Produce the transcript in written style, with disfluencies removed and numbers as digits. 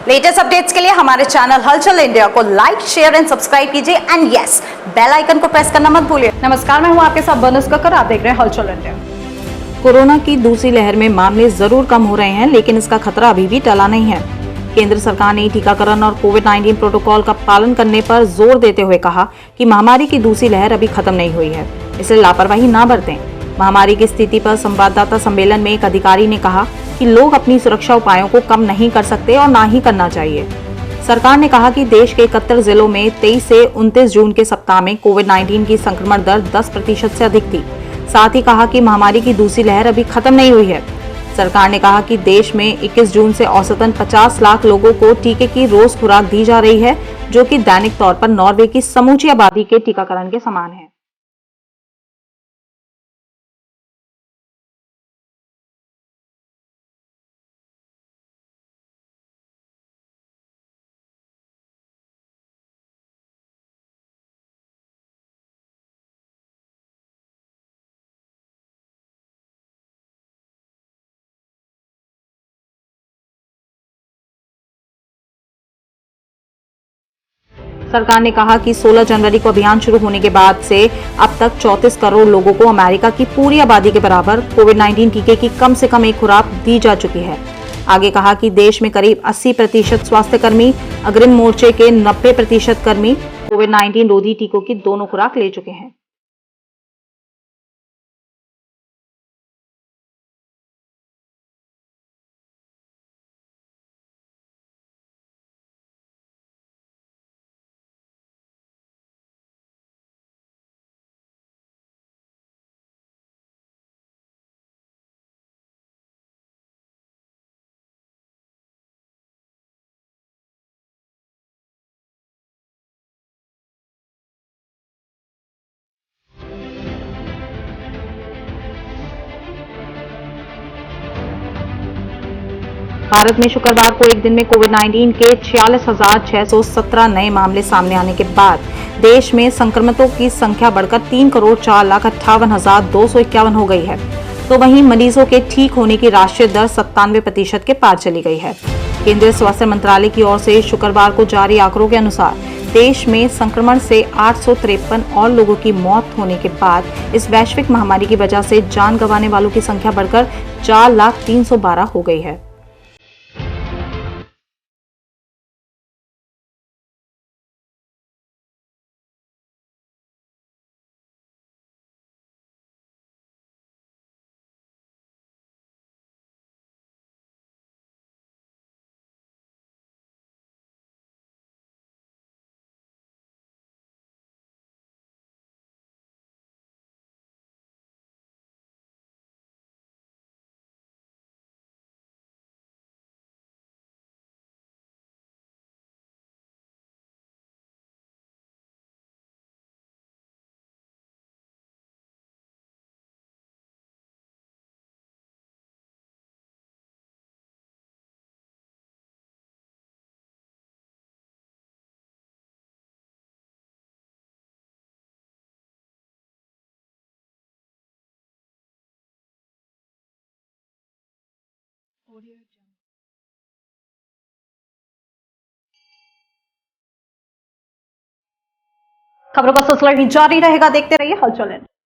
Latest updates के लिए हमारे चैनल हलचल इंडिया को लाइक, शेयर एंड सब्सक्राइब कीजिए एंड यस, बेल आइकन को प्रेस करना मत भूलिए। नमस्कार, मैं हूं आपके साथ बनस कक्कर, आप देख रहे हैं हलचल इंडिया। कोरोना की दूसरी लहर में मामले जरूर कम हो रहे हैं, लेकिन इसका खतरा अभी भी टला नहीं है। केंद्र सरकार ने टीकाकरण और कोविड-19 प्रोटोकॉल का पालन करने पर जोर देते हुए कहा कि महामारी की दूसरी लहर अभी खत्म नहीं हुई है, इसलिए लापरवाही न बरतें। महामारी की स्थिति पर संवाददाता सम्मेलन में एक अधिकारी ने कहा कि लोग अपनी सुरक्षा उपायों को कम नहीं कर सकते और ना ही करना चाहिए। सरकार ने कहा कि देश के 71 जिलों में 23 से 29 जून के सप्ताह में कोविड-19 की संक्रमण दर 10% से अधिक थी। साथ ही कहा कि महामारी की दूसरी लहर अभी खत्म नहीं हुई है। सरकार ने कहा कि देश में 21 जून से औसतन 50 लाख लोगों को टीके की रोज खुराक दी जा रही है, जो कि दैनिक तौर पर नॉर्वे की समूची आबादी के टीकाकरण के समान है। सरकार ने कहा कि 16 जनवरी को अभियान शुरू होने के बाद से अब तक 34 करोड़ लोगों को अमेरिका की पूरी आबादी के बराबर कोविड-19 टीके की कम से कम एक खुराक दी जा चुकी है। आगे कहा कि देश में करीब 80% स्वास्थ्यकर्मी, अग्रिम मोर्चे के 90% कर्मी कोविड-19 रोधी टीकों की दोनों खुराक ले चुके हैं। भारत में शुक्रवार को एक दिन में कोविड-19 के 46,617 नए मामले सामने आने के बाद देश में संक्रमितों की संख्या बढ़कर 3,04,58,251 हो गई है। तो वहीं मरीजों के ठीक होने की राष्ट्रीय दर 97% के पार चली गई है। केंद्रीय स्वास्थ्य मंत्रालय की ओर से शुक्रवार को जारी आंकड़ों के अनुसार देश में संक्रमण से 853 और लोगों की मौत होने के बाद इस वैश्विक महामारी की वजह से जान गंवाने वालों की संख्या बढ़कर 4,03,12 हो गई है। खबरों का सिलसिला जारी रहेगा, देखते रहिए हलचल इंडिया।